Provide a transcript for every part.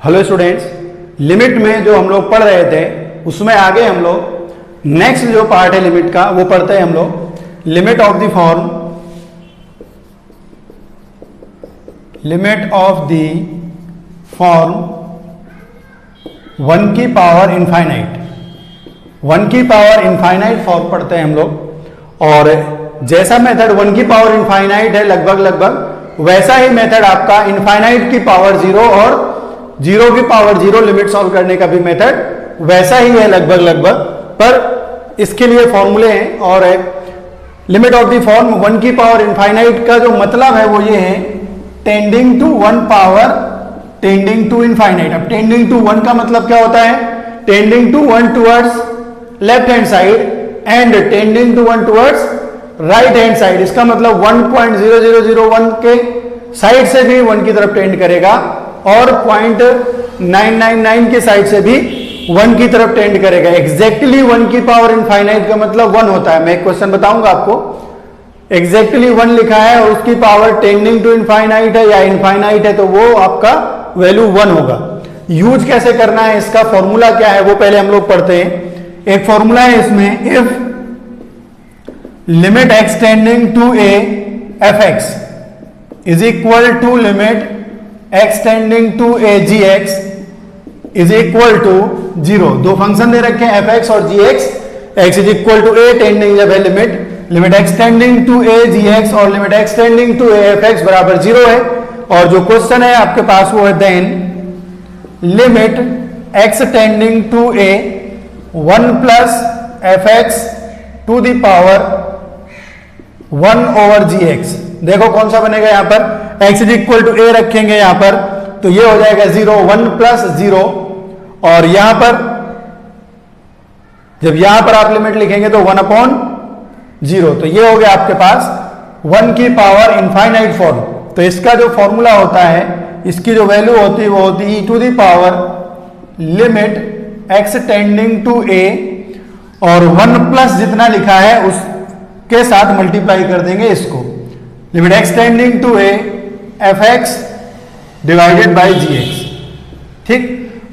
Hello students, limit में जो हम लोग पढ़ रहे थे उसमें आगे हम लोग नेक्स्ट जो पार्ट है लिमिट का वो पढ़ते हैं हम लोग limit of the form, limit of the form 1 की पावर इनफाइनाइट। 1 की पावर इनफाइनाइट फॉर्म पढ़ते हैं हम लोग। और जैसा मेथड 1 की पावर इनफाइनाइट है लगभग वैसा ही मेथड आपका इनफाइनाइट की पावर 0 और 0 की पावर 0 लिमिट सॉल्व करने का भी मेथड वैसा ही है लगभग, पर इसके लिए फॉर्मूले हैं। और लिमिट ऑफ द फॉर्म 1 की पावर इनफाइनाइट का जो मतलब है वो ये है tending to 1 power tending to infinite. अब टेंडिंग टू 1 का मतलब क्या होता है? Tending to 1 towards left hand side and tending to 1 towards right hand side. इसका मतलब 1.0001 के साइड से भी 1 की तरफ टेंड करेगा और 0.999 के साइड से भी 1 की तरफ टेंड करेगा। एग्जैक्टली 1 की पावर इनफाइनाइट का मतलब 1 होता है। मैं एक क्वेश्चन बताऊंगा आपको, एग्जैक्टली 1 लिखा है और उसकी पावर टेंडिंग टू इनफाइनाइट है या इनफाइनाइट है तो वो आपका वैल्यू 1 होगा। यूज कैसे करना है, इसका फॉर्मूला क्या है वो पहले हम लोग पढ़ते हैं। एक फॉर्मूला है इसमें, if limit x tending to a f x is equal to limit x tending to a g x is equal to 0। दो फंक्शन दे रखे हैं एफ एक्स और g x. X is equal to a tending जब है limit x tending to a g x और limit x tending to a f x बराबर 0 है। और जो क्वेश्चन है आपके पास वो है then limit x tending to a 1 plus F x to the power 1 over ji x. देखो कौन सा बनेगा यहां पर, x is equal to a रखेंगे यहां पर तो ये हो जाएगा 0, 1 प्लस 0। और यहां पर जब यहां पर आप लिमिट लिखेंगे तो 1/0, तो ये हो गया आपके पास 1 की पावर इनफाइनाइट फॉर्म। तो इसका जो फॉर्मूला होता है, इसकी जो वैल्यू होती है वो होती है e to the power limit x tending to a और 1 प्लस जितना लिखा है उसके साथ मल्टीप्लाई कर देंगे इसको, limit x tending to a f x divided by g x. ठीक,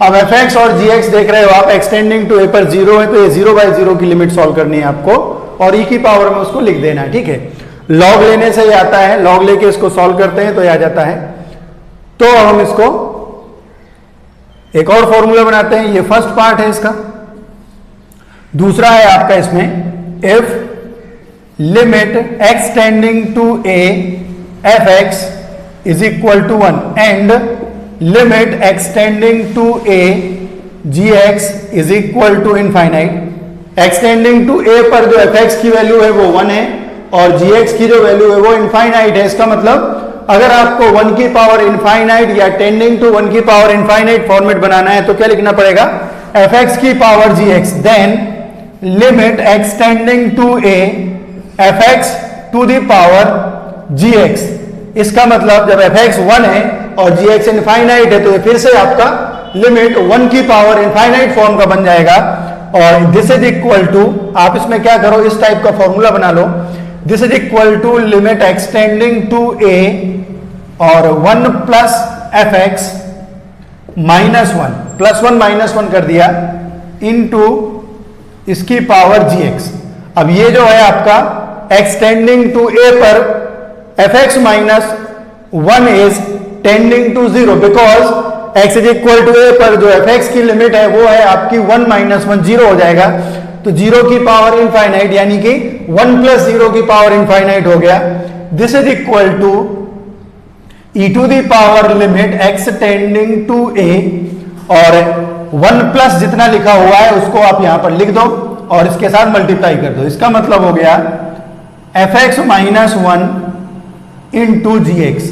अब एफ एक्स और जी एक्स देख रहे हो आप, एक्सटेंडिंग टू ए पर 0 है तो ये 0/0 की लिमिट सॉल्व करनी है आपको और e की पावर में उसको लिख देना है। ठीक है, लॉग लेने से ही आता है, लॉग लेके इसको सॉल्व करते हैं तो ये आ जाता है। तो अब हम इसको एक और फॉर्मूला बनाते हैं, ये फर्स्ट पार्ट है इसका। दूसरा है आपका इसमें if limit x tending to a f x is equal to 1 and limit x tending to a g x is equal to infinite. X tending to a पर जो एफ एक्स की value है वो 1 है और जी एक्स की जो value है वो इनफाइनाइट है। इसका मतलब अगर आपको 1 की पावर इनफाइनाइट या टेंडिंग टू 1 की पावर इनफाइनाइट फॉर्मेट बनाना है तो क्या लिखना पड़ेगा, एफ एक्स की power g x then limit x tending to a f x to the power g x. इसका मतलब जब एफ एक्स 1 है और जी एक्स इनफाइनाइट है तो ये फिर से आपका लिमिट 1 की पावर इनफाइनाइट फॉर्म का बन जाएगा। और दिस इज इक्वल टू, आप इसमें क्या करो, इस टाइप का फॉर्मूला बना लो, this is equal to limit x tending to a और 1 plus F x minus 1 plus 1 minus 1 कर दिया इनटू इसकी पावर जी एक्स। अब ये जो है आपका एक्सटेंडिंग टू ए पर f x minus 1 is tending to 0 because x is equal to a पर जो एफ एक्स की लिमिट है वो है आपकी 1 माइनस 1 0 हो जाएगा। तो 0 की पावर इनफाइनाइट यानी कि 1 प्लस 0 की पावर इनफाइनाइट हो गया। This is equal to e to the power limit x tending to a और 1 प्लस जितना लिखा हुआ है उसको आप यहां पर लिख दो और इसके साथ मल्टीप्लाई कर दो। इसका मतलब हो गया f x minus 1 into g x,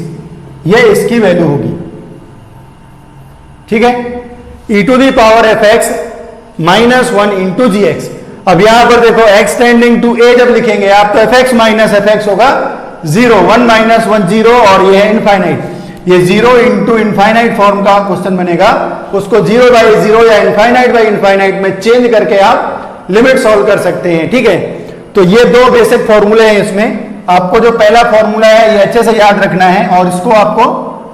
ये इसकी वैल्यू होगी। ठीक है, e to the power f x minus 1 into g x. अब यहां पर देखो x टेंडिंग टू a जब लिखेंगे आप तो F x minus F x होगा 0, 1 माइनस 1 0 और ये है इनफाइनाइट। ये 0 इंटू इनफाइनाइट फॉर्म का क्वेश्चन बनेगा, उसको 0/0 या इनफाइनाइट में चेंज करके आप लिमिट सॉल्व कर सकते हैं। ठीक है, तो ये दो बेसिक फॉर्मूले हैं इसमें। आपको जो पहला फॉर्मूला है ये अच्छे से याद रखना है और इसको आपको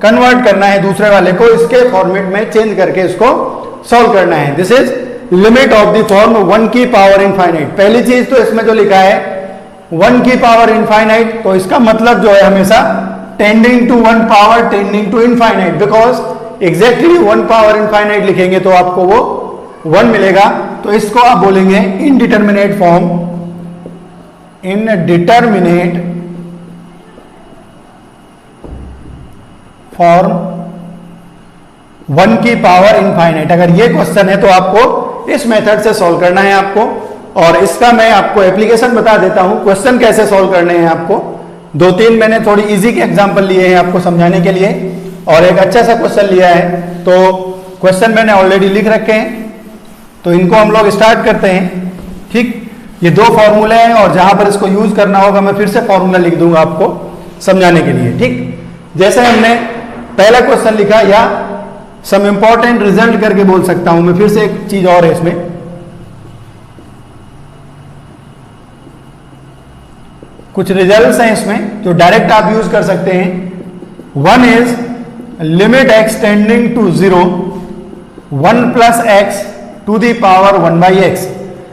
कन्वर्ट करना है दूसरे वाले को, इसके फॉर्मेट में चेंज करके इसको सॉल्व करना है। This is limit of the form 1 की पावर इनफाइनाइट। पहली चीज तो इसमें जो लिखा है 1 की पावर इनफाइनाइट, तो इसका मतलब जो है हमेशा tending to 1 power tending to infinite, because exactly 1 power infinite लिखेंगे तो आपको वो 1 मिलेगा। तो इसको आप बोलेंगे इनडिटर्मिनेट फॉर्म, इनडिटर्मिनेट फॉर्म 1 की पावर इनफाइनाइट। अगर ये क्वेश्चन है तो आपको इस मेथड से सॉल्व करना है आपको, और इसका मैं आपको एप्लीकेशन बता देता हूं, क्वेश्चन कैसे सॉल्व करने हैं आपको। 2-3 मैंने थोड़ी इजी के एग्जांपल लिए हैं आपको समझाने के लिए, और एक अच्छा सा क्वेश्चन लिया है। तो क्वेश्चन मैंने ऑलरेडी लिख रखे हैं, तो इनको हम लोग स्टार्ट करते हैं। ठीक, ये 2 फॉर्मूले हैं, और जहां पर इसको यूज करना होगा मैं फिर से फॉर्मूला लिख दूंगा आपको समझाने के लिए। ठीक, जैसे हमने पहला क्वेश्चन लिखा, या सम इंपॉर्टेंट रिजल्ट करके बोल सकता हूं मैं, फिर से एक चीज और है इसमें, कुछ रिजल्ट्स हैं इसमें जो डायरेक्ट आप यूज कर सकते हैं। 1 is limit x tending to 0 1 plus x to the power 1 by x.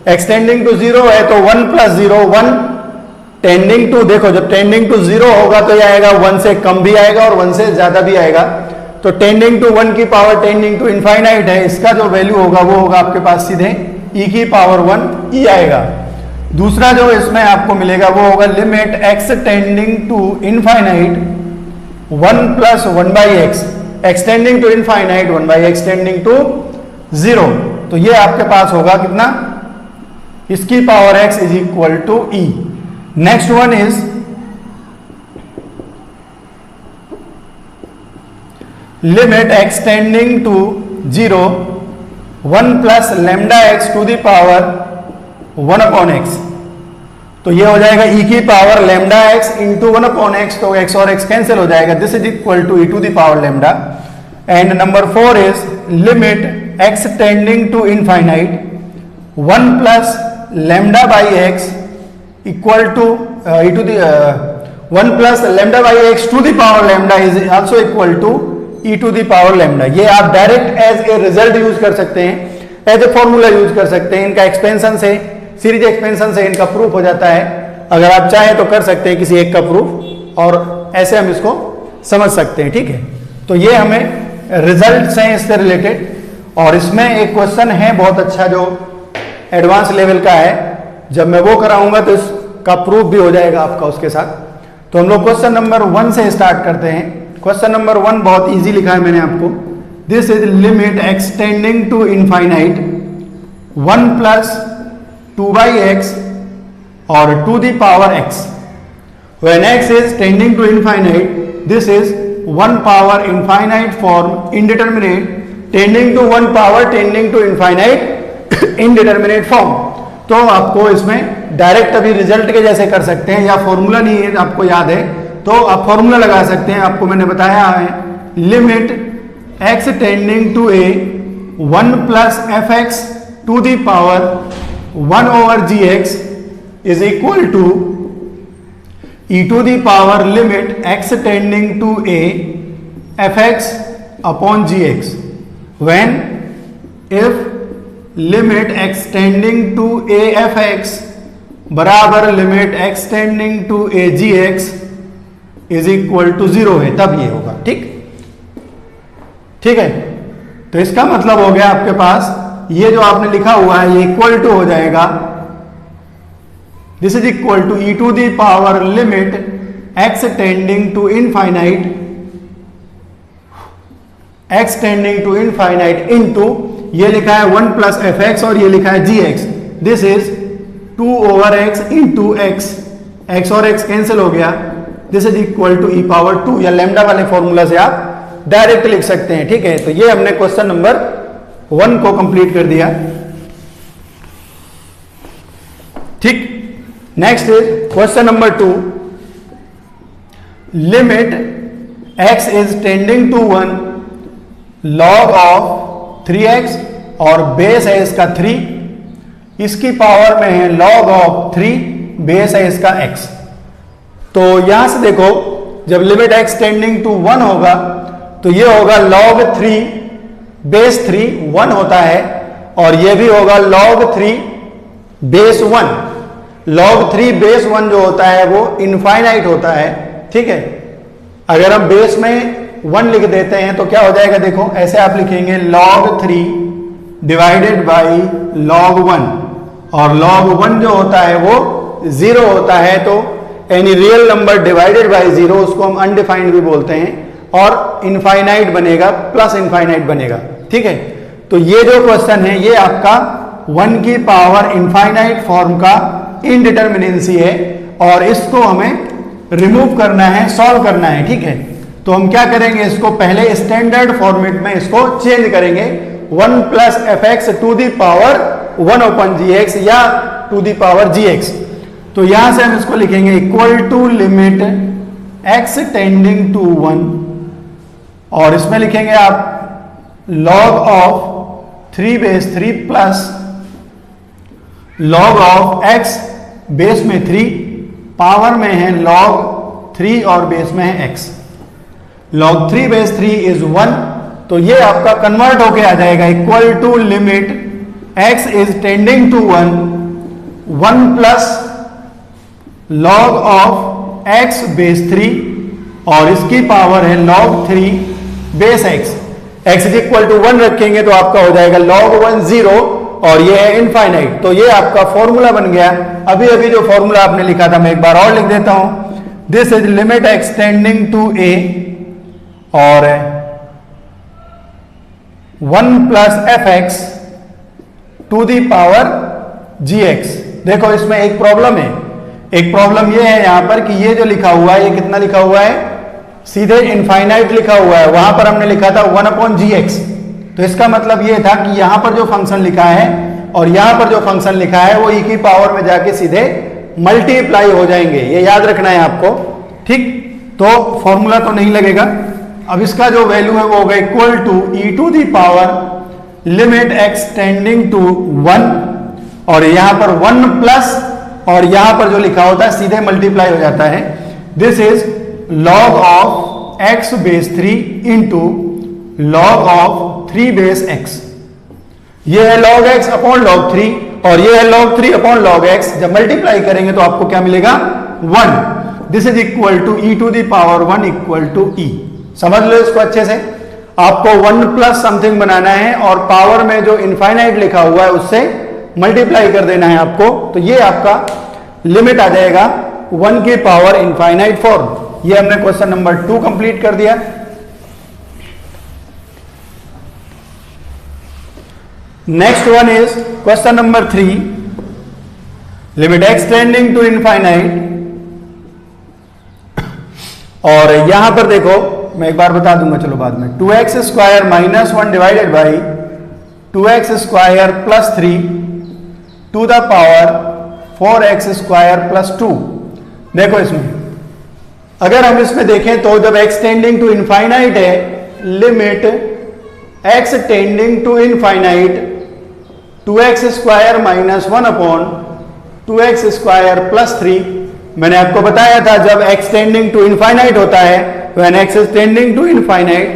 X tending to 0 है तो 1 प्लस 0 1, टेंडिंग टू, देखो जब टेंडिंग टू 0 होगा तो यह आएगा 1 से कम भी आएगा और 1 से ज्यादा भी आएगा। तो टेंडिंग टू 1 की पावर टेंडिंग टू इनफाइनाइट है, इसका जो वैल्यू होगा वो होगा आपके पास सीधे e की पावर 1 e आएगा। दूसरा जो इसमें आपको मिलेगा वो होगा limit x tending to infinite 1 plus 1 by x, x tending to infinite 1 by x tending to 0। तो ये आपके पास होगा कितना, इसकी power x is equal to e। Next one is limit x tending to 0 1 plus lambda x to the power 1 upon x. तो ये हो जाएगा e की power lambda x into 1 upon x, तो x और x कैंसिल हो जाएगा। This is equal to e to the power lambda. And number 4 is limit x tending to infinite 1 plus lambda by x equal to e to the 1 plus lambda by x to the power lambda is also equal to e to the power lambda. ये आप direct as a result use कर सकते हैं, as a formula use कर सकते हैं। इनका expansion से, सीरीज एक्सपेंशन से इनका प्रूफ हो जाता है। अगर आप चाहें तो कर सकते हैं किसी एक का प्रूफ, और ऐसे हम इसको समझ सकते हैं। ठीक है, तो ये हमें रिजल्ट्स हैं इससे रिलेटेड। और इसमें एक क्वेश्चन है बहुत अच्छा जो एडवांस लेवल का है, जब मैं वो कराऊंगा तो इसका प्रूफ भी हो जाएगा आपका उसके साथ। तो हम लोग क्वेश्चन नंबर 1 से स्टार्ट करते हैं। क्वेश्चन नंबर 1 बहुत इजी लिखा है मैंने आपको। This is limit x tending to infinite 1 plus 2 by x और to the power x. When x is tending to infinite, this is 1 power infinite form indeterminate tending to 1 power tending to infinite indeterminate form. तो आपको इसमें direct अभी result के जैसे कर सकते हैं, या फॉर्मूला नहीं है आपको याद है तो आप फॉर्मूला लगा सकते हैं। आपको मैंने बताया है limit x tending to a 1 plus F x to the power 1 over ji x is equal to e to the power limit x tending to a f x upon g x. When if limit x tending to a f x बराबर limit x tending to a g x is equal to 0 है, तब ये होगा। ठीक, ठीक है। तो इसका मतलब हो गया आपके पास ये जो आपने लिखा हुआ है ये इक्वल टू हो जाएगा, this is equal to e to the power limit x tending to infinite, x tending to infinite into ये लिखा है 1 प्लस एफ एक्स और ये लिखा है g x. This is 2 over x into x, x और x कैंसिल हो गया। This is equal to e power 2, या लैम्डा वाले फॉर्मूला से आप डायरेक्ट लिख सकते हैं। ठीक है, तो ये हमने क्वेश्चन नंबर 1 को कंप्लीट कर दिया। ठीक, next is question number 2। Limit x is tending to 1 log of 3x और बेस है इसका 3, इसकी पावर में है log ऑफ 3, बेस है इसका x। तो यहां से देखो जब लिमिट x टेंडिंग टू 1 होगा तो ये होगा log 3 बेस 3 1 होता है, और ये भी होगा log 3 बेस 1। log 3 बेस 1 जो होता है वो इनफाइनाइट होता है, ठीक है। अगर हम बेस में 1 लिख देते हैं तो क्या हो जाएगा, देखो ऐसे आप लिखेंगे log 3 डिवाइडेड बाई log 1, और log 1 जो होता है वो 0 होता है, तो any real number divided by 0 उसको हम अनडिफाइंड भी बोलते हैं, और इनफाइनाइट बनेगा प्लस इनफाइनाइट बनेगा, ठीक है। तो ये जो क्वेश्चन है ये आपका 1 की पावर इनफाइनाइट फॉर्म का इनडिटर्मिनेंसी है, और इसको हमें रिमूव करना है, सॉल्व करना है, ठीक है। तो हम क्या करेंगे, इसको पहले स्टैंडर्ड फॉर्मेट में इसको चेंज करेंगे, 1 plus F x to the power 1 upon g x या to the power g x. तो यहां से हम इसको लिखेंगे equal to limit x tending to 1, और इसमें लिखेंगे आप log of 3 base 3 plus log of x base में 3, पावर में है log 3 और बेस में है x। log 3 बेस 3 इज 1, तो ये आपका कन्वर्ट होके आ जाएगा equal to limit x is tending to 1 plus log of x base 3, और इसकी पावर है log 3 बेस x। x is equal to 1 रखेंगे तो आपका हो जाएगा log 1 0, और ये है इनफाइनाइट। तो ये आपका फॉर्मूला बन गया। अभी अभी जो फॉर्मूला आपने लिखा था मैं एक बार और लिख देता हूं, this is limit x tending to a और 1 plus F x to the power g x. देखो इसमें एक प्रॉब्लम है, एक प्रॉब्लम ये है यहां पर कि ये जो लिखा हुआ है ये कितना लिखा हुआ है, सीधे इनफाइनाइट लिखा हुआ है, वहां पर हमने लिखा था 1 अपॉन जी एक्स। तो इसका मतलब ये था कि यहां पर जो फंक्शन लिखा है और यहां पर जो फंक्शन लिखा है वो ई की पावर में जाके सीधे मल्टीप्लाई हो जाएंगे, ये याद रखना है आपको, ठीक। तो फॉर्मूला तो नहीं लगेगा। अब इसका जो वैल्यू है वो होगा equal to e to the power limit x tending to 1, और यहां पर 1 प्लस, और यहां पर जो लिखा होता है सीधे मल्टीप्लाई हो जाता है, this is log of x base 3 into log of 3 बेस x। ये है log x अपॉन log 3, और ये है log 3 अपॉन log x। जब मल्टीप्लाई करेंगे तो आपको क्या मिलेगा, 1। This is equal to e to the power 1 equal to e. समझ लो इसको अच्छे से। आपको 1 प्लस समथिंग बनाना है और पावर में जो इनफाइनाइट लिखा हुआ है उससे मल्टीप्लाई कर देना है आपको, तो ये आपका लिमिट आ जाएगा 1 की पावर इनफाइनाइट फॉर्म। ये हमने क्वेश्चन नंबर 2 कंप्लीट कर दिया। Next one is question number 3, limit x tending to infinite. और यहां पर देखो मैं एक बार बता दूंगा, चलो बाद में, 2x square minus 1 divided by 2x square plus 3 to the power 4x square plus 2। देखो इसमें अगर हम इसमें देखें तो जब x टेंडिंग टू इनफाइनाइट है, limit x tending to infinite 2x square minus 1 upon 2x square plus 3। मैंने आपको बताया था जब x टेंडिंग टू इनफाइनाइट होता है, when x is tending to infinite,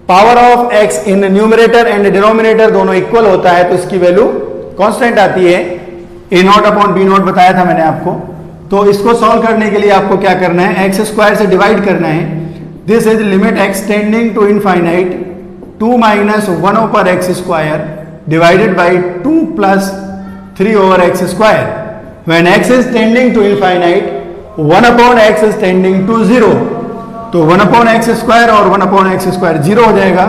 power of x in numerator and denominator दोनों equal होता है, तो इसकी वैल्यू कांस्टेंट आती है, ए नॉट अपॉन बी नॉट बताया था मैंने आपको। तो इसको सॉल्व करने के लिए आपको क्या करना है, एक्स स्क्वायर से डिवाइड करना है। This is limit x tending to infinite 2 minus 1 over x square divided by 2 plus 3 over x square. When x is tending to infinite 1 upon x is tending to 0, तो 1 upon x square और 1 upon x square 0 हो जाएगा।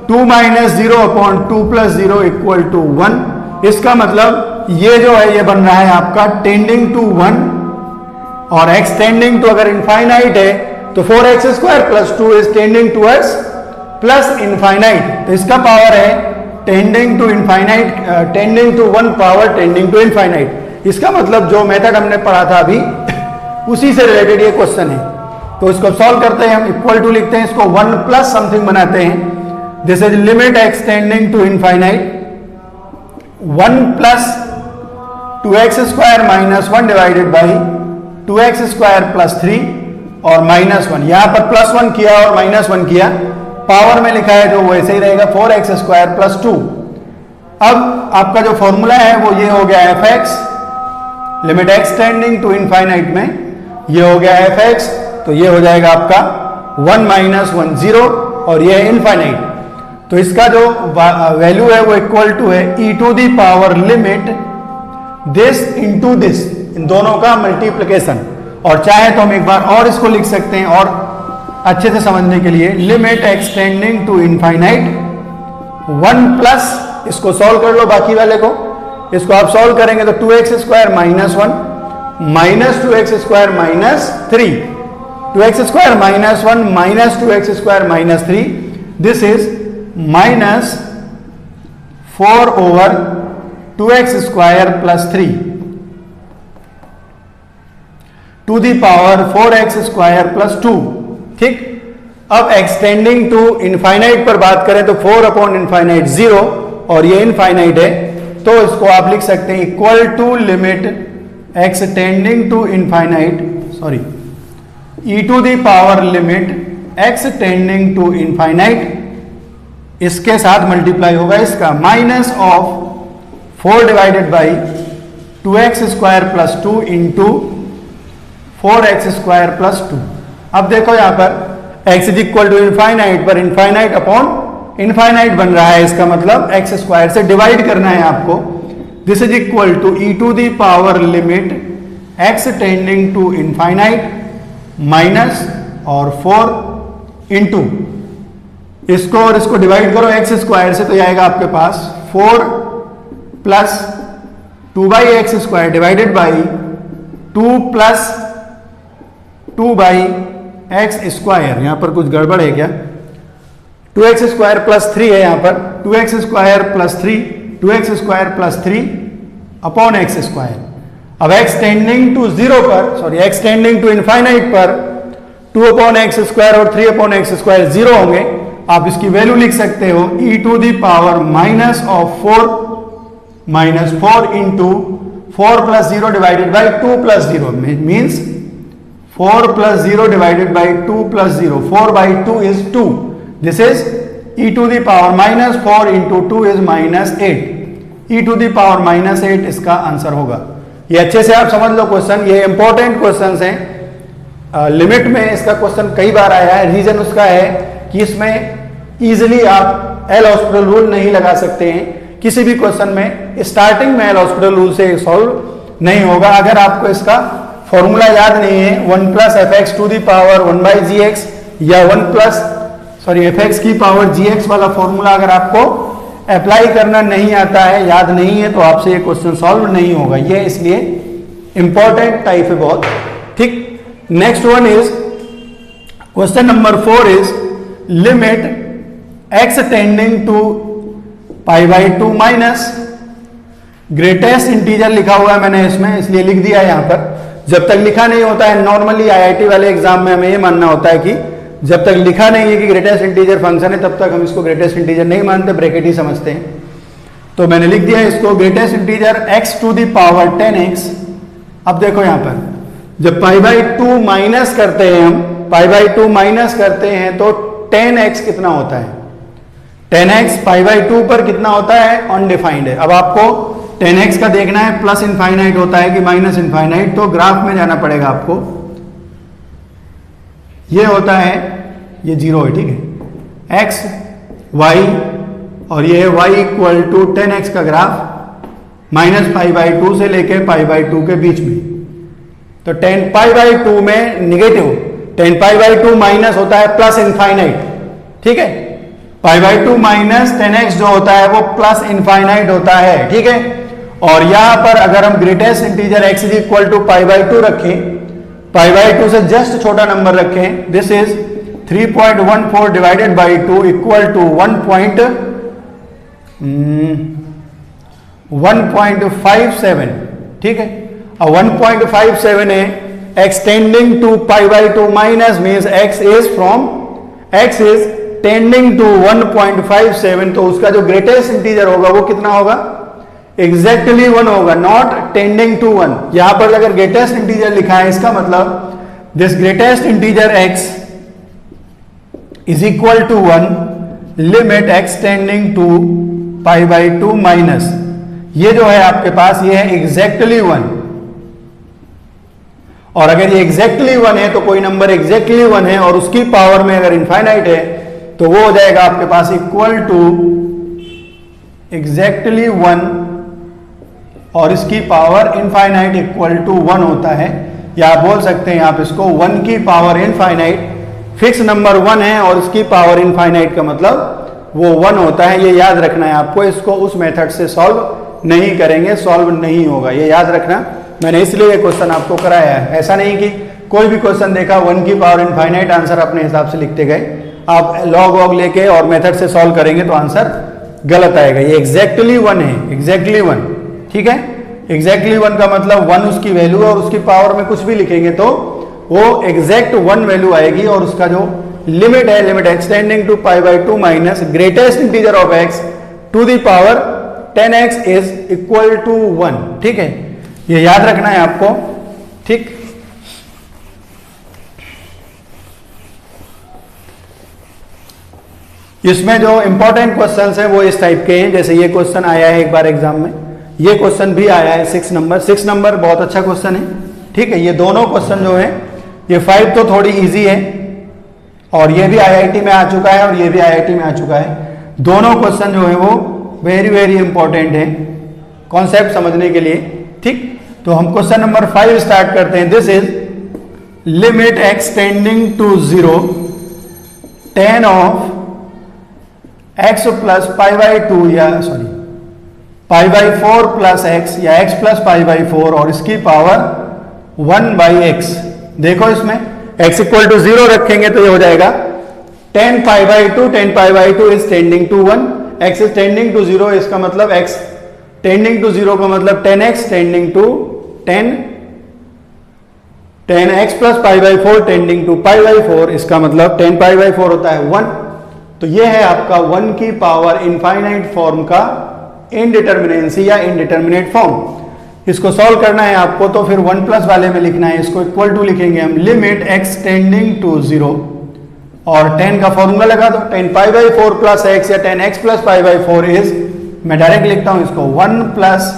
2 minus 0 upon 2 plus 0 equal to 1। इसका मतलब ये जो है ये बन रहा है आपका टेंडिंग टू 1, और x टेंडिंग टू अगर इनफाइनाइट है तो 4x square plus 2 is tending towards plus infinite. तो इसका पावर है tending to infinite, tending to 1 power tending to infinite. इसका मतलब जो मेथड हमने पढ़ा था अभी उसी से रिलेटेड ये क्वेश्चन है। तो इसको सॉल्व करते हैं हम, इक्वल टू लिखते हैं, इसको 1 प्लस समथिंग बनाते हैं। This is limit x tending to infinite 1 plus 2x square minus 1 divided by 2x square plus 3 और माइनस 1। यहां पर प्लस 1 किया और माइनस 1 किया, पावर में लिखा है जो वैसे ही रहेगा 4x² प्लस 2। अब आपका जो फॉर्मूला है वो ये हो गया fx, limit x tending to infinite में ये हो गया fx, तो ये हो जाएगा आपका 1 - 1 0 और ये है इनफाइनाइट। तो इसका जो वैल्यू है वो इक्वल टू है e⁻ limit this into this, इन दोनों का मल्टीप्लिकेशन। और चाहे तो हम एक बार और इसको लिख सकते हैं और अच्छे से समझने के लिए, limit x tending to infinite 1 plus, इसको सॉल्व कर लो बाकी वाले को, इसको आप सॉल्व करेंगे तो 2x² - 1 minus 2x² minus 3, 2x² - 1 minus 2x² minus 3, this is minus 4/2x² plus 3 to the power 4x² plus 2। ठीक, अब एक्सटेंडिंग टू इनफाइनाइट पर बात करें तो 4/∞ 0 और ये इनफाइनाइट है, तो इसको आप लिख सकते हैं equal to limit x tending to infinite, sorry e⁻ limit x tending to infinite, इसके साथ मल्टीप्लाई होगा इसका minus of 4 divided by 2x² plus 2 into 4x² plus 2। अब देखो यहां पर x is equal to infinite पर इनफाइनाइट अपॉन इनफाइनाइट बन रहा है, इसका मतलब x² से डिवाइड करना है आपको। This is equal to e⁻ limit x tending to infinite minus और 4 इंटू इसको और इसको डिवाइड करो x² से, तो आएगा आपके पास 4 plus 2/x² divided by 2 plus 2/x²। यहां पर कुछ गड़बड़ है क्या, 2x² प्लस 3 है यहां पर, 2x² plus 3, 2x² plus 3 upon x²। अब x टेंडिंग टू 0 पर, sorry x tending to infinite पर 2/x² और 3/x² 0 होंगे। आप इसकी वैल्यू लिख सकते हो e⁻ minus of 4 minus 4 into 4 plus 0 divided by 2 plus 0 means 4 plus 0 divided by 2 plus 0, 4/2 is 2, this is e⁻ minus 4 into 2 is minus 8, e⁻ minus 8 इसका answer होगा। ये अच्छे से आप समझ लो क्वेश्चन, ये इंपॉर्टेंट क्वेश्चन हैं। लिमिट में इसका क्वेश्चन कई बार आया है, रीजन उसका है कि इसमें इजीली आप एल हॉस्पिटल रूल नहीं लगा सकते हैं, किसी भी क्वेश्चन में स्टार्टिंग में एल हॉस्पिटल रूल से सॉल्व नहीं होगा। अगर आपको इसका फॉर्मूला याद नहीं है 1 plus fx to the power 1/gx या 1 प्लस fx की पावर gx वाला फॉर्मूला अगर आपको अप्लाई करना नहीं आता है, याद नहीं है, तो आपसे ये क्वेश्चन सॉल्व नहीं होगा। ये इसलिए इंपॉर्टेंट टाइप है बहुत। ठीक, next one is question number 4 is limit x tending to π/2 minus greatest integer लिखा हुआ है मैंने इसमें, इसलिए लिख दिया है यहां पर। जब तक लिखा नहीं होता है, नॉर्मली आईआईटी वाले एग्जाम में हमें ये मानना होता है कि जब तक लिखा नहीं है कि ग्रेटेस्ट इंटीजर फंक्शन है तब तक हम इसको ग्रेटेस्ट इंटीजर नहीं मानते, ब्रैकेट ही समझते हैं। तो मैंने लिख दिया इसको greatest integer x to the power 10x। अब देखो यहां पर जब π/2 माइनस करते हैं, हम π/2 माइनस करते हैं तो 10x कितना होता है, 10x π/2 पर कितना होता है, अनडिफाइंड है। अब आपको 10x का देखना है प्लस इनफाइनाइट होता है कि माइनस इनफाइनाइट, तो ग्राफ में जाना पड़ेगा आपको। ये होता है, ये 0 है, ठीक है, x y और ये है y इक्वल टू 10x का ग्राफ माइनस π/2 से लेके π/2 के बीच में। तो 10 π/2 में निगेटिव, 10 π/2 माइनस होता है प्लस इनफाइनाइट, ठीक है, π/2 माइनस 10x जो होता है वो प्लस इनफाइनाइट होता है, ठीक है। और यहां पर अगर हम greatest integer x is equal to π/2 रखें, π/2 से जस्ट छोटा नंबर रखें, this is 3.14 divided by 2 equal to 1.57, ठीक है। और 1.57 है, x tending to π/2 minus means x is tending to 1.57, तो उसका जो ग्रेटेस्ट इंटीजर होगा वो कितना होगा, एग्जैक्टली 1 होगा, नॉट टेंडिंग टू 1। यहां पर अगर ग्रेटेस्ट इंटीजर लिखा है, इसका मतलब this greatest integer x is equal to 1 limit x tending to pi by 2 minus, ये जो है आपके पास ये है एग्जैक्टली 1, और अगर ये एग्जैक्टली 1 है तो कोई नंबर एग्जैक्टली 1 है और उसकी पावर में अगर इनफाइनाइट है तो वो हो जाएगा आपके पास इक्वल टू एग्जैक्टली 1 और इसकी पावर इनफाइनाइट इक्वल टू 1 होता है, या आप बोल सकते हैं आप इसको 1 की पावर इनफाइनाइट, फिक्स नंबर 1 है और इसकी पावर इनफाइनाइट का मतलब वो 1 होता है। ये याद रखना है आपको, इसको उस मेथड से सॉल्व नहीं करेंगे, सॉल्व नहीं होगा, ये याद रखना। मैंने इसलिए ये क्वेश्चन आपको कराया है, ऐसा नहीं कि कोई भी क्वेश्चन देखा 1 की पावर इनफाइनाइट आंसर अपने हिसाब से लिखते गए, आप लॉग वॉग लेके और मेथड से सॉल्व करेंगे तो आंसर गलत आएगा। ये एग्जैक्टली 1 है, एग्जैक्टली 1, ठीक है। एग्जैक्टली 1 का मतलब 1 उसकी वैल्यू और उसकी पावर में कुछ भी लिखेंगे तो वो एग्जैक्ट 1 वैल्यू आएगी, और उसका जो लिमिट है, limit x tending to pi by 2 minus greatest integer of x to the power 10x is equal to 1, ठीक है। ये याद रखना है आपको, ठीक। इसमें जो इंपॉर्टेंट क्वेश्चंस हैं वो इस टाइप के हैं, जैसे ये क्वेश्चन आया है एक बार एग्जाम में, ये क्वेश्चन भी आया है 6 नंबर बहुत अच्छा क्वेश्चन है, ठीक है। ये दोनों क्वेश्चन जो है, ये 5 तो थोड़ी इजी है और ये भी आईआईटी में आ चुका है और ये भी आईआईटी में आ चुका है। दोनों क्वेश्चन जो है वो वेरी वेरी इंपॉर्टेंट है कॉन्सेप्ट समझने के लिए, ठीक। तो हम क्वेश्चन नंबर 5 स्टार्ट करते हैं। This is limit x tending to 0 tan of x plus pi by 2 या sorry pi by 4 plus x या x प्लस पाई बाई 4 और इसकी पावर 1 बाई एक्स। देखो इसमें x इक्वल टू 0 रखेंगे तो ये हो जाएगा tan pi by 2, tan pi by 2 is tending to 1, x is tending to 0, इसका मतलब x टेंडिंग टू 0 का मतलब 10x tending to 10 x plus pi by 4 tending to pi by 4, इसका मतलब 10 पाई बाई 4 होता है 1। तो ये है आपका 1 की पावर इनफाइनाइट फॉर्म का इनडिटर्मिनेंसी या इनडिटर्मिनेट फॉर्म। इसको सॉल्व करना है आपको, तो फिर 1 प्लस वाले में लिखना है, इसको इक्वल टू लिखेंगे हम लिमिट x टेंडिंग टू 0 और 10 का फॉर्मूला लगा दो, 10 पाई बाई 4 प्लस एक्स या 10x plus pi by 4 is, मैं डायरेक्ट लिखता हूं इसको 1 plus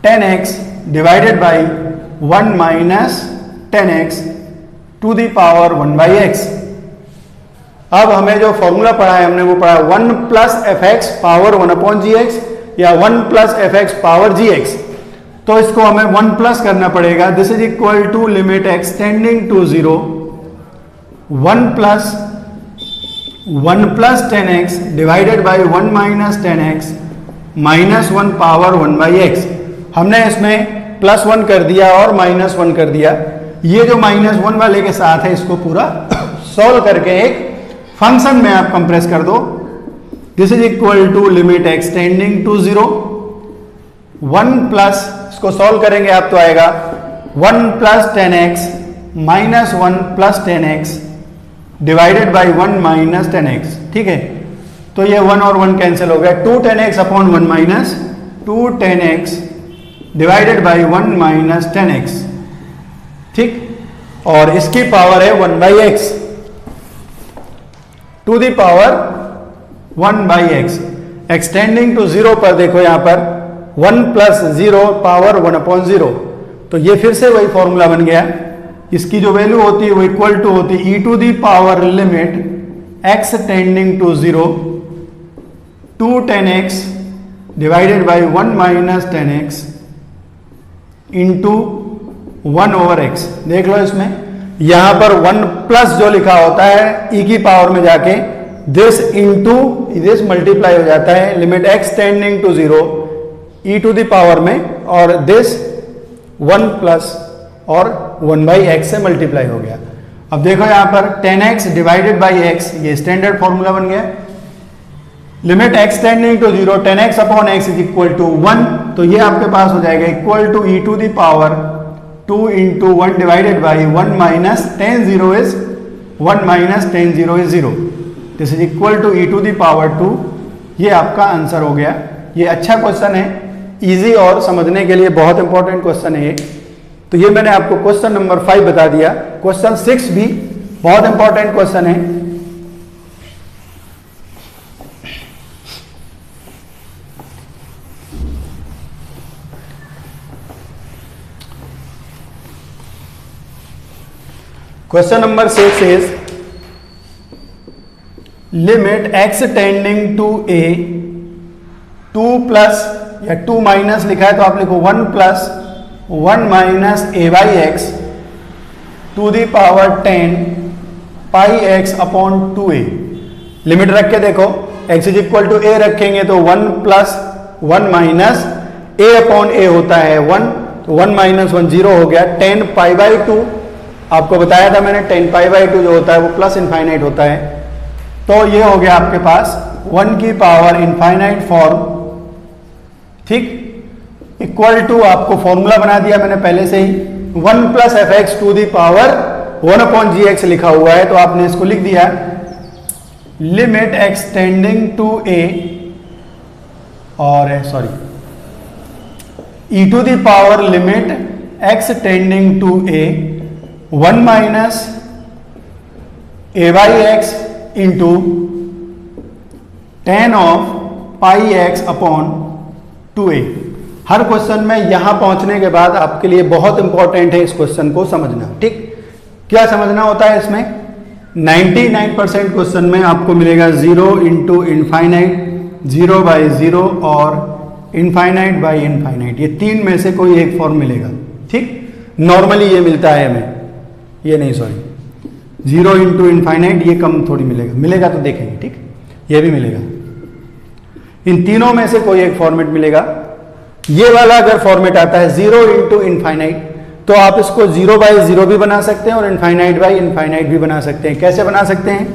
10x divided by 1 minus 10x to the power 1 by x. अब हमें जो फॉर्मूला पढ़ा है हमने वो पढ़ा 1 plus F x power 1 upon g x या 1 plus F x power g x. तो इसको हमें 1 प्लस करना पड़ेगा। This is equal to limit x tending to 0 1 plus 10x divided by 1 minus 10x minus 1 power 1 by x. हमने इसमें plus 1 कर दिया और माइनस 1 कर दिया। ये जो माइनस 1 वाले के साथ है इसको पूरा सॉल्व करके एक फंक्शन में आप कंप्रेस कर दो। This is equal to limit x tending to 0 1 plus, इसको सॉल्व करेंगे आप तो आएगा 1 plus 10x minus 1 plus 10x divided by 1 minus 10x, ठीक है। तो ये 1 और 1 कैंसिल हो गया, 2 10x upon 1 minus 2 10x divided by 1 minus 10x, ठीक। और इसकी पावर है 1 by x to the power 1 by x. X tending to 0 पर देखो यहां पर 1 प्लस 0 पावर 1 अपॉन 0, तो ये फिर से वही फॉर्मूला बन गया। इसकी जो वैल्यू होती है वो इक्वल टू होती है e to the power limit x tending to 0 2 10x divided by 1 minus 10x into 1 over x। देख लो इसमें यहां पर 1 प्लस जो लिखा होता है e की पावर में जाके दिस इंटू दिस मल्टीप्लाई हो जाता है limit x tending to 0 e to the power में, और दिस 1 प्लस और 1 बाई एक्स से मल्टीप्लाई हो गया। अब देखो यहां पर 10x डिवाइडेड बाई x, ये स्टैंडर्ड फॉर्मूला बन गया। Limit x tending to 0 10x upon x is equal to 1, तो ये आपके पास हो जाएगा equal to e to the power 2 into 1 divided by 1 minus 10 0 is 1 minus 10 0 is 0। This is equal to e to the power 2। ये आपका answer हो गया। ये अच्छा क्वेश्चन है, इजी और समझने के लिए बहुत इंपॉर्टेंट क्वेश्चन है ये। तो ये मैंने आपको क्वेश्चन नंबर 5 बता दिया। क्वेश्चन 6 भी बहुत इंपॉर्टेंट क्वेश्चन है। Question number 6 is limit x tending to a 2 plus या 2 माइनस लिखा है तो आप लिखो 1 plus 1 minus a by x to the power 10 pi x upon 2a। लिमिट रख के देखो, x is equal to a रखेंगे तो 1 plus 1 minus a upon a होता है 1, तो 1 माइनस 1 0 हो गया। 10 पाई बाई 2 आपको बताया था मैंने, 10 पाई बाई 2 जो होता है वो प्लस इनफाइनाइट होता है, तो ये हो गया आपके पास 1 की पावर इनफाइनाइट फॉर्म, ठीक। इक्वल टू आपको फॉर्मूला बना दिया मैंने पहले से ही, 1 plus F x to the power 1 upon g x लिखा हुआ है, तो आपने इसको लिख दिया limit x tending to a और e to the power limit x tending to a 1 minus a by x into 10 of pi x upon 2a। हर क्वेश्चन में यहां पहुंचने के बाद आपके लिए बहुत इंपॉर्टेंट है इस क्वेश्चन को समझना, ठीक। क्या समझना होता है इसमें, 99% क्वेश्चन में आपको मिलेगा 0 इंटू इनफाइनाइट, 0 बाई 0 और इनफाइनाइट बाई इनफाइनाइट, ये तीन में से कोई एक फॉर्म मिलेगा, ठीक। नॉर्मली ये मिलता है हमें, ये नहीं सॉरी 0 इंटू इनफाइनाइट, ये कम थोड़ी मिलेगा तो देखेंगे, ठीक। ये भी मिलेगा, इन तीनों में से कोई एक फॉर्मेट मिलेगा। ये वाला अगर फॉर्मेट आता है 0 इंटू इनफाइनाइट, तो आप इसको 0 बाई 0 भी बना सकते हैं और इनफाइनाइट बाई इनफाइनाइट भी बना सकते हैं। कैसे बना सकते हैं,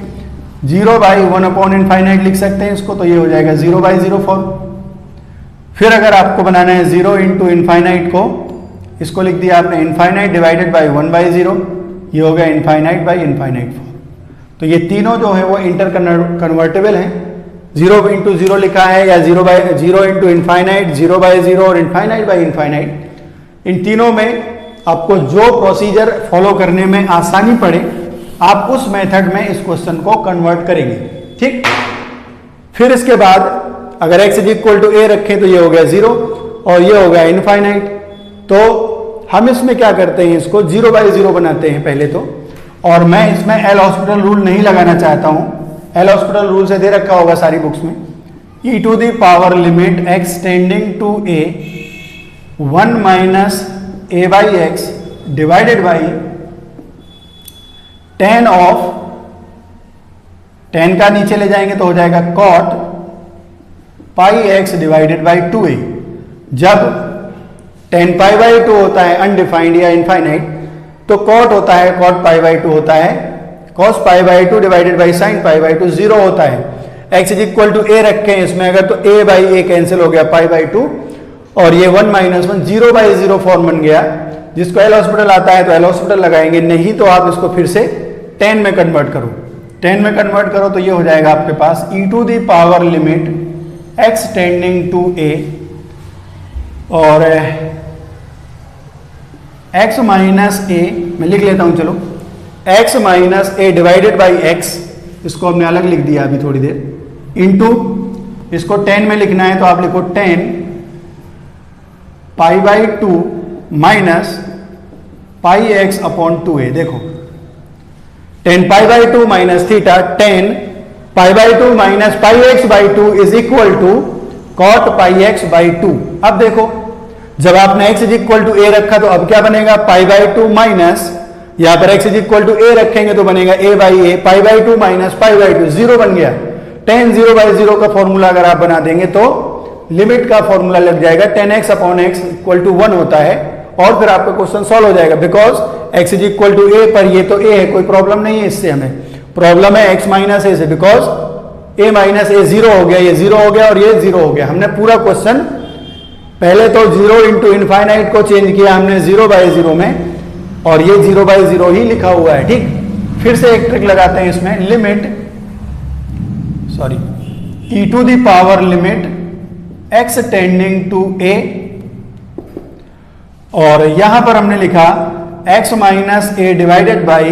0 बाई 1 अपॉन इनफाइनाइट लिख सकते हैं इसको, तो ये हो जाएगा 0 बाई 0 फॉर्म। फिर अगर आपको बनाना है 0 इंटू इनफाइनाइट को, इसको लिख दिया आपने इनफाइनाइट डिवाइडेड बाई 1 बाई 0, ये हो गया इनफाइनाइट बाई इनफाइनाइट फॉर्म। तो ये तीनों जो है वो इंटर कन्वर्टेबल हैं। 0 इंटू 0 लिखा है या 0 इंटू इनफाइनाइट, 0 बाई 0 और इनफाइनाइट बाई इनफाइनाइट, इन तीनों में आपको जो प्रोसीजर फॉलो करने में आसानी पड़े आप उस मेथड में इस क्वेश्चन को कन्वर्ट करेंगे, ठीक। फिर इसके बाद अगर x is equal to a रखें तो ये हो गया 0 और ये हो गया इनफाइनाइट। तो हम इसमें क्या करते हैं, इसको 0 बाई 0 बनाते हैं पहले तो, और मैं इसमें एल हॉस्पिटल रूल नहीं लगाना चाहता हूं। एल हॉस्पिटल रूल से दे रखा होगा सारी बुक्स में, e to the power limit x tending to a 1 minus a by x divided by 10 of 10 का नीचे ले जाएंगे तो हो जाएगा cot pi x divided by 2a। जब 10 पाई बाई 2 होता है अनडिफाइंड या इनफाइनाइट, तो कॉट होता है कॉट पाई बाई 2 होता है cos pi by 2 divided by sine pi by 2 0 होता है। x is equal to a रखें इसमें, अगर तो a बाई a कैंसिल हो गया पाई बाई 2 और ये 1 माइनस 1 0 बाई 0 फॉर्म बन गया। जिसको एल हॉस्पिटल आता है तो एल हॉस्पिटल लगाएंगे, नहीं तो आप इसको फिर से 10 में कन्वर्ट करो। 10 में कन्वर्ट करो तो ये हो जाएगा आपके पास e to the power limit x tending to a और x माइनस a, मैं लिख लेता हूं चलो, x minus a divided by x, इसको हमने अलग लिख दिया अभी थोड़ी देर, इंटू इसको 10 में लिखना है तो आप लिखो 10 pi by 2 minus pi x upon 2a। देखो 10 pi by 2 minus theta, 10 pi by 2 minus pi x by 2 is equal to cot pi x by 2। अब देखो जब आपने x is equal to a रखा तो अब क्या बनेगा, पाई बाई 2 माइनस, यहां पर x is equal to a रखेंगे तो बनेगा a by a, pi by 2 minus pi by 2 0 बन गया। 10 0 बाई 0 का फॉर्मूला अगर आप बना देंगे तो लिमिट का फॉर्मूला लग जाएगा 10x upon x equal to 1 होता है और फिर आपका क्वेश्चन सॉल्व हो जाएगा। Because x is equal to a पर ये तो a है, कोई प्रॉब्लम नहीं है इससे, हमें प्रॉब्लम है x माइनस a से, बिकॉज a माइनस a 0 हो गया, ये 0 हो गया और ये 0 हो गया। हमने पूरा क्वेश्चन पहले तो 0 इंटू इनफाइनाइट को चेंज किया हमने 0 बाई 0 में और ये 0 बाई 0 ही लिखा हुआ है, ठीक। फिर से एक ट्रिक लगाते हैं इसमें, limit e to the power limit x tending to a और यहां पर हमने लिखा x minus a divided by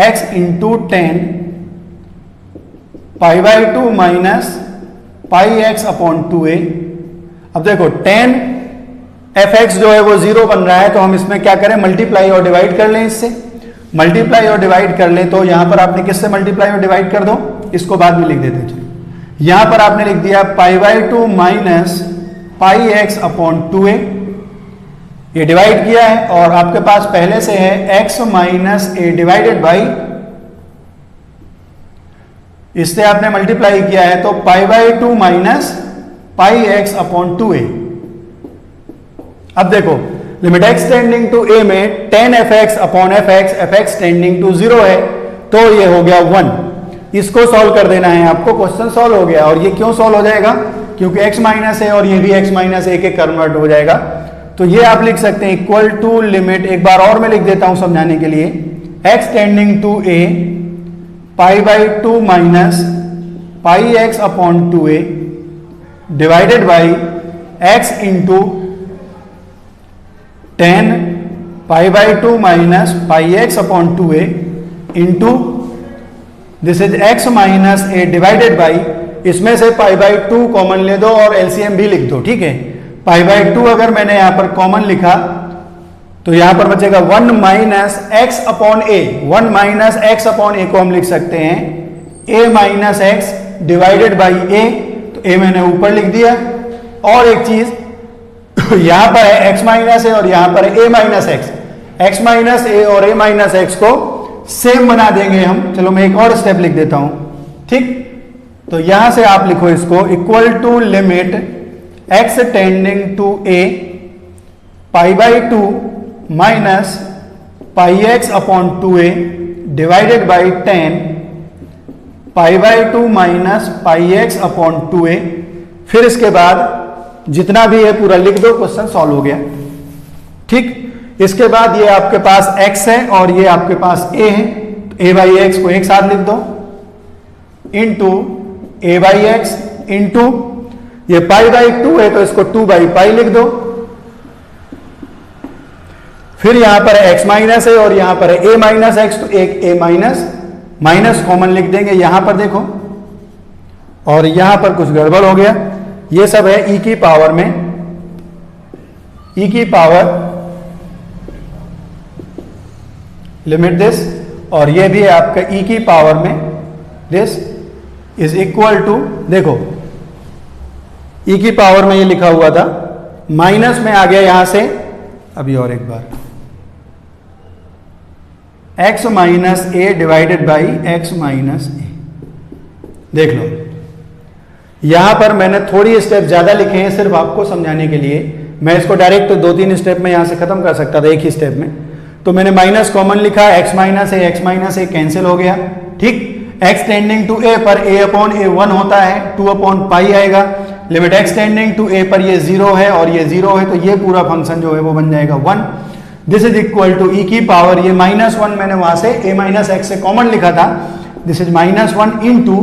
x into 10 pi by 2 minus pi x upon 2a। अब देखो 10 fx जो है वो 0 बन रहा है तो हम इसमें क्या करें, मल्टीप्लाई और डिवाइड कर लें इससे, मल्टीप्लाई और डिवाइड कर ले तो यहां पर आपने किससे मल्टीप्लाई और डिवाइड कर दो, इसको बाद में लिख देते हैं। चलो यहां पर आपने लिख दिया π/2 माइनस πx अपॉन 2a, ये डिवाइड किया है और आपके पास पहले से है x minus A divided by, इससे आपने मल्टीप्लाई किया है तो π/2 माइनस πx अपॉन 2a। अब देखो limit x tending to a में tan fx upon fx tending to 0 है, तो ये हो गया 1। इसको सॉल्व कर देना है आपको, क्वेश्चन सॉल्व हो गया। और ये क्यों सॉल्व हो जाएगा, क्योंकि x माइनस है और ये भी x माइनस ए के कन्वर्ट हो जाएगा। तो ये आप लिख सकते हैं इक्वल टू लिमिट, एक बार और मैं लिख देता हूं समझाने के लिए, x tending to a π/2 minus πx upon 2a divided by x into tan π/2 minus πx upon 2a into this is x minus A divided by, इसमें से π/2 कॉमन ले दो और एलसीएम भी लिख दो, ठीक है। π/2 अगर मैंने यहां पर कॉमन लिखा तो यहां पर बचेगा 1 minus X upon A, 1 minus X upon A को हम लिख सकते हैं a minus X divided by A, तो a मैंने ऊपर लिख दिया। और एक चीज यहां पर है x माइनस ए और यहां पर है a minus X, x minus A और a माइनस एक्स को सेम बना देंगे हम। चलो मैं एक और स्टेप लिख देता हूं, ठीक। तो यहां से आप लिखो इसको equal to limit x tending to a π/2 minus πx upon 2a divided by 10 π/2 minus πx upon 2a। फिर इसके बाद जितना भी है पूरा लिख दो, क्वेश्चन सॉल्व हो गया, ठीक। इसके बाद ये आपके पास x है और ये आपके पास a है, तो a बाई एक्स को एक साथ लिख दो into a by x into ये π/2 है तो इसको 2 बाई पाई लिख दो। फिर यहां पर x माइनस है और यहां पर है a माइनस एक्स, तो एक a माइनस माइनस कॉमन लिख देंगे यहां पर देखो, और यहां पर कुछ गड़बड़ हो गया, ये सब है e की पावर में, e की पावर लिमिट दिस, और ये भी है आपका e की पावर में दिस इज इक्वल टू, देखो e की पावर में ये लिखा हुआ था, माइनस में आ गया यहां से, अभी और एक बार x minus A divided by X minus A. देख लो यहां पर मैंने थोड़ी स्टेप ज्यादा लिखे हैं सिर्फ आपको समझाने के लिए, मैं इसको डायरेक्ट 2-3 स्टेप में यहां से खत्म कर सकता था एक ही स्टेप में। तो मैंने माइनस कॉमन लिखा, x माइनस ए कैंसिल हो गया, ठीक। x टेंडिंग टू a पर a अपॉन ए 1 होता है, 2 अपॉन पाई आएगा। लिमिट x टेंडिंग टू a पर ये 0 है और ये 0 है, तो ये पूरा फंक्शन जो है वो बन जाएगा 1। This is equal to e की पावर, ये -1 मैंने वहां से a माइनस एक्स से कॉमन लिखा था, दिस इज -1 इंटू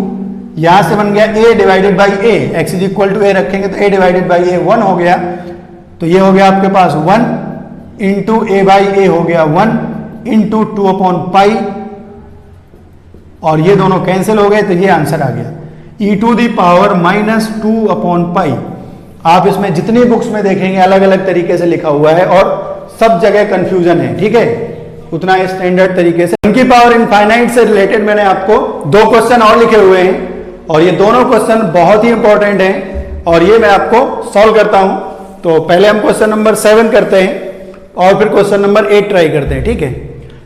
यहां से बन गया a divided by a, x is equal to a रखेंगे तो a डिवाइडेड बाई a 1 हो गया, तो ये हो गया आपके पास 1 इंटू a बाई a हो गया 1 इंटू 2 अपॉन पाई, और ये दोनों कैंसिल हो गए तो ये आंसर आ गया e to the power -2 upon pi. आप इसमें जितनी बुक्स में देखेंगे अलग अलग तरीके से लिखा हुआ है और सब जगह कंफ्यूजन है, ठीक है, उतना स्टैंडर्ड तरीके से। इनकी पावर इनफाइनाइट से रिलेटेड मैंने आपको 2 क्वेश्चन और लिखे हुए हैं और ये दोनों क्वेश्चन बहुत ही इंपॉर्टेंट हैं और ये मैं आपको सॉल्व करता हूं। तो पहले हम क्वेश्चन नंबर 7 करते हैं और फिर क्वेश्चन नंबर 8 ट्राई करते हैं, ठीक है।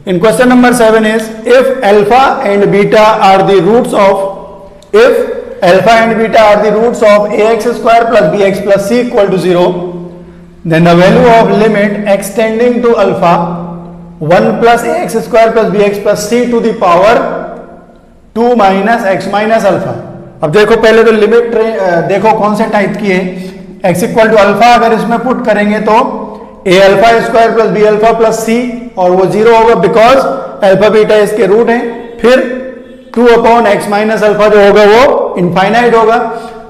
In question number 7 is if alpha and beta are the roots of, if alpha and beta are the roots of ax square plus bx plus c equal to 0, then the value of limit extending to alpha 1 plus ax square plus bx plus c to the power 2 minus x minus alpha। अब देखो पहले तो limit देखो कौन से type की है, x equal to alpha अगर इसमें पुट करेंगे तो a alpha square plus b alpha plus c, और वो 0 होगा बिकॉज अल्फा बीटा इसके रूट है। फिर 2 अपॉन x माइनस अल्फा जो होगा वो इनफाइनाइट होगा,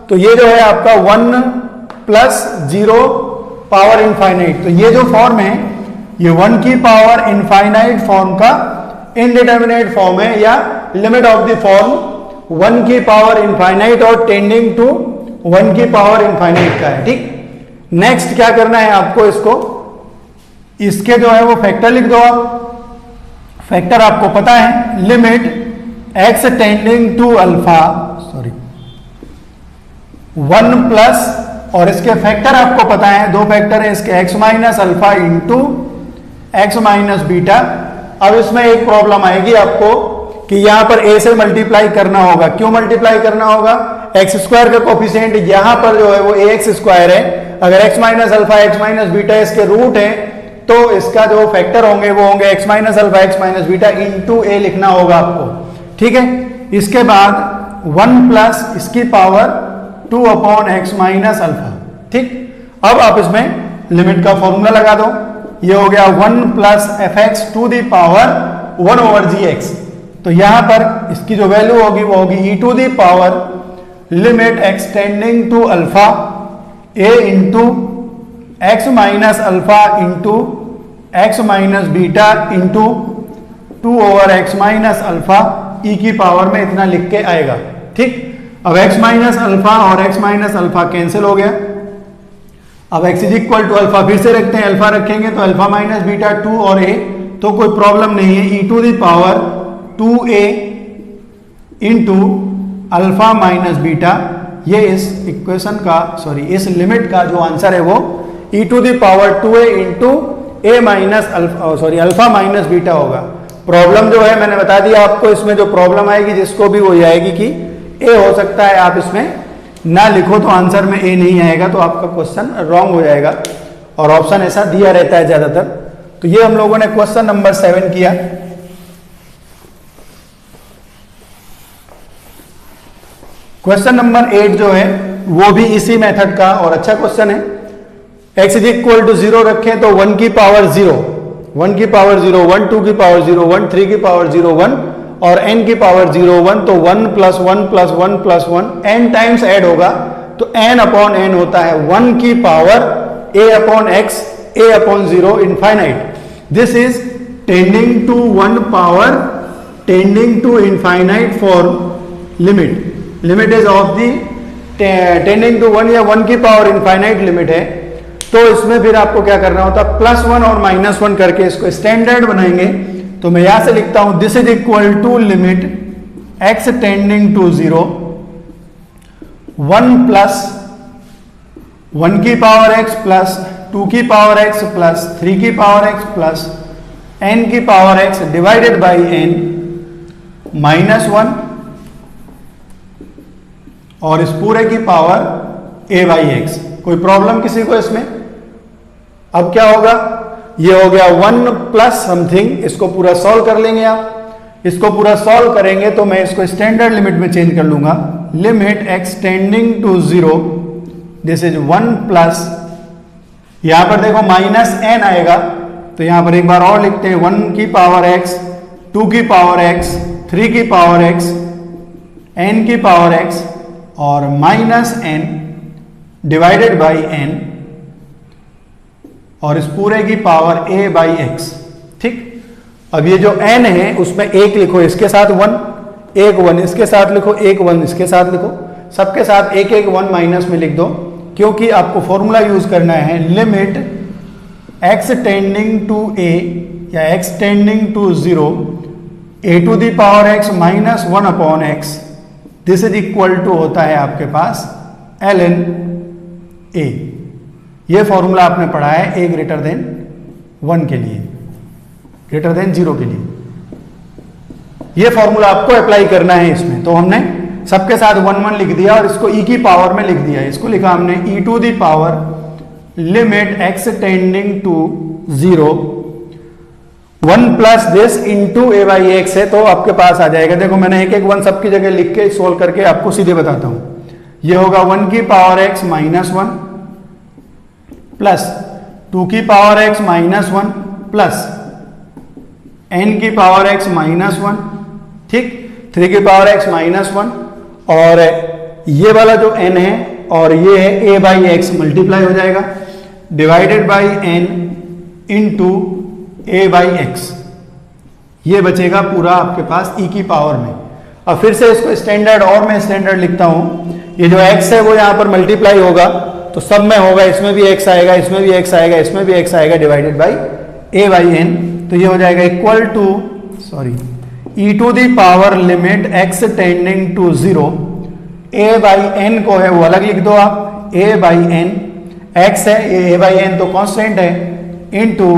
तो ये जो है आपका 1 प्लस 0 पावर इनफाइनाइट, तो ये जो फॉर्म है ये 1 की पावर इनफाइनाइट फॉर्म का इनडिटर्मिनेट फॉर्म है, या लिमिट ऑफ द फॉर्म 1 की पावर इनफाइनाइट और टेंडिंग टू 1 की पावर इनफाइनाइट का है, ठीक। नेक्स्ट क्या करना है आपको, इसको इसके जो है वो फैक्टर लिख दो आप। फैक्टर आपको पता है, limit x tending to alpha, sorry 1 plus, और इसके फैक्टर आपको पता है, दो फैक्टर है इसके, x minus alpha into X minus beta. अब इसमें एक प्रॉब्लम आएगी आपको कि यहां पर a से मल्टीप्लाई करना होगा। क्यों मल्टीप्लाई करना होगा? एक्स स्क्वायर का कोफिशिएंट यहां पर जो है वो ax स्क्वायर है। अगर x minus alpha x minus beta इसके रूट है तो इसका जो फैक्टर होंगे वो होंगे x minus alpha x minus beta into a लिखना होगा आपको, ठीक है। इसके बाद 1 प्लस इसकी power 2 upon x minus alpha, ठीक। अब आप इसमें लिमिट का फॉर्मूला लगा दो, ये हो गया 1 plus F x to the power 1 over ji x. तो यहां पर इसकी जो वैल्यू होगी वो होगी E to the power limit x tending to alpha A into X minus alpha into X minus beta into 2 over X minus alpha E की पावर में इतना लिख के आएगा, ठीक। अब x माइनस अल्फा और x माइनस अल्फा कैंसिल हो गया। अब x is equal to alpha फिर से रखते हैं, अल्फा रखेंगे तो अल्फा माइनस बीटा 2 और a, तो कोई प्रॉब्लम नहीं है। E to the power 2a into alpha minus beta, ये इस इक्वेशन का, सॉरी इस लिमिट का जो आंसर है वो E to the power 2a into A minus alpha, sorry alpha minus beta होगा। प्रॉब्लम जो है मैंने बता दिया आपको, इसमें जो प्रॉब्लम आएगी जिसको भी वो ये आएगी कि ए हो सकता है, आप इसमें ना लिखो तो आंसर में ए नहीं आएगा तो आपका क्वेश्चन रॉन्ग हो जाएगा, और ऑप्शन ऐसा दिया रहता है ज्यादातर। तो ये हम लोगों ने क्वेश्चन नंबर 7 किया। क्वेश्चन नंबर 8 जो है वो भी इसी मेथड का और अच्छा क्वेश्चन है। x इज इक्वल टू 0 रखें तो 1 की पावर 0, 1 की पावर 0, 1 2 की पावर 0, 1 3 की पावर 0, 1 और n की पावर 0 1, तो 1 plus 1 plus 1 plus 1 n times add होगा तो n अपॉन n होता है 1 की power a upon x, a upon 0 infinite. This is tending to 1 power tending to infinite for limit, limit is of the tending to 1 या 1 की power infinite limit है। तो इसमें फिर आपको क्या करना होता है, +1 और -1 करके इसको स्टैंडर्ड बनाएंगे। तो मैं यहां से लिखता हूं this is equal to limit x tending to 0 1 plus 1 की पावर x प्लस 2 की पावर x प्लस 3 की पावर x प्लस n की power x divided by n -1 और इस पूरे की पावर a बाई x। कोई प्रॉब्लम किसी को इसमें? अब क्या होगा, ये हो गया 1 प्लस समथिंग, इसको पूरा सॉल्व कर लेंगे आप। इसको पूरा सॉल्व करेंगे तो मैं इसको स्टैंडर्ड लिमिट में चेंज कर लूंगा, limit x tending to 0, this is 1 plus, यहां पर देखो -n आएगा तो यहां पर एक बार और लिखते हैं 1 की पावर x, 2 की पावर x, 3 की पावर x, n की पावर x और -n डिवाइडेड बाई n और इस पूरे की पावर a बाई x, ठीक। अब ये जो n है उसमें 1 लिखो, इसके साथ 1, 1 1 इसके साथ लिखो, 1 1 इसके साथ लिखो, सबके साथ 1 1 1 माइनस में लिख दो, क्योंकि आपको फॉर्मूला यूज करना है limit x tending to a या x tending to 0 a to the power x -1 upon x, this is equal to होता है आपके पास ln a। ये फॉर्मूला आपने पढ़ा है a ग्रेटर देन 1 के लिए, ग्रेटर देन 0 के लिए। ये फॉर्मूला आपको अप्लाई करना है इसमें। तो हमने सबके साथ 1 1 लिख दिया और इसको e की पावर में लिख दिया। इसको लिखा हमने e to the power limit x tending to 0 1 plus this into a by x है, तो आपके पास आ जाएगा। देखो मैंने 1 1 1 सबकी जगह लिख के सोल्व करके आपको सीधे बताता हूं। ये होगा 1 की पावर x -1 प्लस 2 की पावर x -1 प्लस n की पावर x -1, ठीक, 3 की पावर x -1 और ये वाला जो n है और ये है a बाई एक्स मल्टीप्लाई हो जाएगा divided by n into a by x, ये बचेगा पूरा आपके पास e की पावर में। अब फिर से इसको स्टैंडर्ड और मैं स्टैंडर्ड लिखता हूं, ये जो x है वो यहां पर मल्टीप्लाई होगा तो सब में होगा, इसमें भी x आएगा, इसमें भी x आएगा, इसमें भी x आएगा divided by a by n। तो ये हो जाएगा equal to sorry e to the power limit x tending to 0 a by n को है वो अलग लिख दो आप, a बाई n, x है ये a बाई n तो कांस्टेंट है, इनटू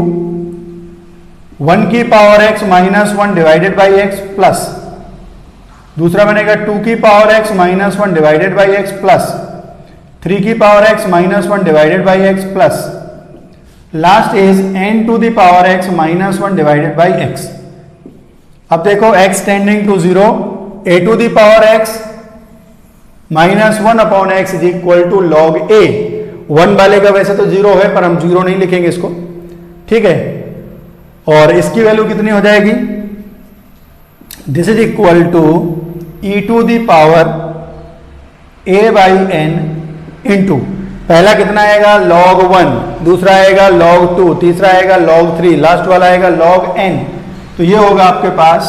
1 की power x minus 1 divided by x plus, दूसरा बनेगा 2 की power x minus 1 divided by x plus 3 की power x minus 1 divided by x plus last is n to the power x minus 1 divided by x। अब देखो x tending to 0, a to the power x minus 1 upon x is equal to log a। 1 वाले का वैसे तो 0 है पर हम 0 नहीं लिखेंगे इसको, ठीक है। और इसकी वैल्यू कितनी हो जाएगी, this is equal to e to the power a by n into पहला कितना आएगा log 1, दूसरा आएगा log 2, तीसरा आएगा log 3, लास्ट वाला आएगा log n। तो ये होगा आपके पास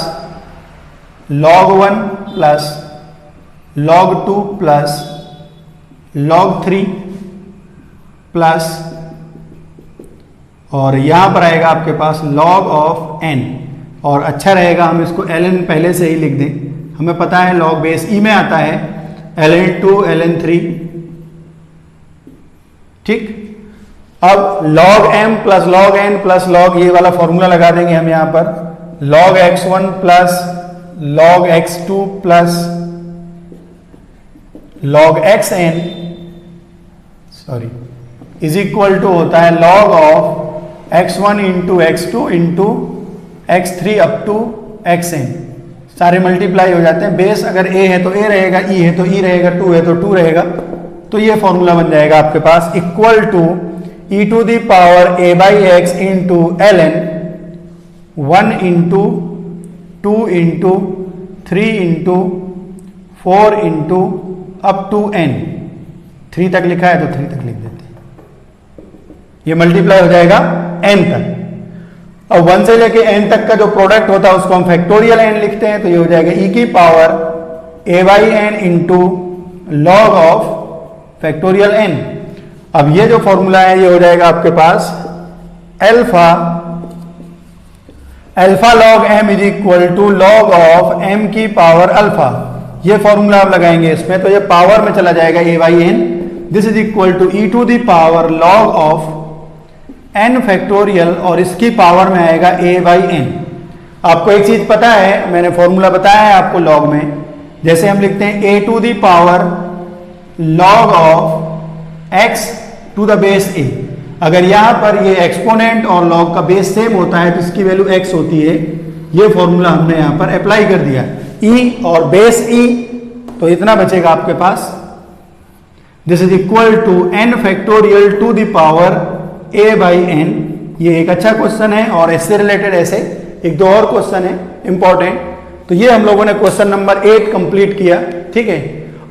log 1 plus log 2 plus log 3 plus और यहां पर आएगा आपके पास log ऑफ n। और अच्छा रहेगा हम इसको ln पहले से ही लिख दें, हमें पता है log बेस e में आता है ln2 ln3, ठीक। अब log m plus log n plus log ये वाला फॉर्मूला लगा देंगे हम यहां पर, log x1 plus log x2 plus log xn sorry is equal to होता है log of x1 into x2 into x3 up to xn, सारे मल्टीप्लाई हो जाते हैं। बेस अगर a है तो a रहेगा, e है तो e रहेगा, 2 है तो 2 रहेगा। तो ये फॉर्मूला बन जाएगा आपके पास equal to e to the power a by x into ln 1 into 2 into 3 into 4 into up to n। 3 तक लिखा है तो 3 तक लिख देते हैं, ये मल्टीप्लाई हो जाएगा n तक। अब 1 से लेके n तक का जो प्रोडक्ट होता है उसको हम फैक्टोरियल n लिखते हैं, तो ये हो जाएगा e की power a by n into log of factorial n। अब ये जो फॉर्मूला है ये हो जाएगा आपके पास alpha log m is equal to log of m की पावर अल्फा। ये फॉर्मूला आप लगाएंगे इसमें तो ये पावर में चला जाएगा a by n, this is equal to e to the power log of n factorial और इसकी पावर में आएगा a बाई n। आपको एक चीज पता है, मैंने फॉर्मूला बताया है आपको लॉग में, जैसे हम लिखते हैं a to the power log of x to the base a। अगर यहां पर ये एक्सपोनेंट और log का बेस सेम होता है तो इसकी वैल्यू x होती है। ये फॉर्मूला हमने यहां पर अप्लाई कर दिया, e और बेस e, तो इतना बचेगा आपके पास, this is equal to n factorial to the power a by n। ये एक अच्छा क्वेश्चन है और इससे रिलेटेड ऐसे एक दो और क्वेश्चन है इंपॉर्टेंट। तो ये हम लोगों ने क्वेश्चन नंबर 8 कंप्लीट किया, ठीक है।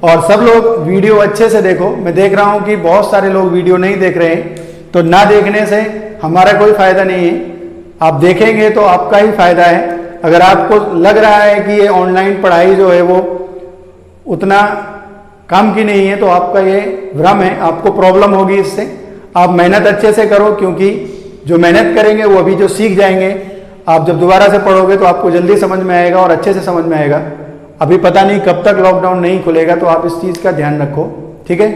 और सब लोग वीडियो अच्छे से देखो, मैं देख रहा हूं कि बहुत सारे लोग वीडियो नहीं देख रहे हैं, तो ना देखने से हमारा कोई फायदा नहीं है, आप देखेंगे तो आपका ही फायदा है। अगर आपको लग रहा है कि ये ऑनलाइन पढ़ाई जो है वो उतना काम की नहीं है तो आपका ये भ्रम है, आपको प्रॉब्लम होगी इससे। आप मेहनत अच्छे से करो, क्योंकि जो मेहनत करेंगे वो अभी जो सीख जाएंगे, आप जब दोबारा से पढ़ोगे तो आपको जल्दी समझ में आएगा और अच्छे से समझ में आएगा। अभी पता नहीं कब तक लॉकडाउन नहीं खुलेगा, तो आप इस चीज़ का ध्यान रखो, ठीक है।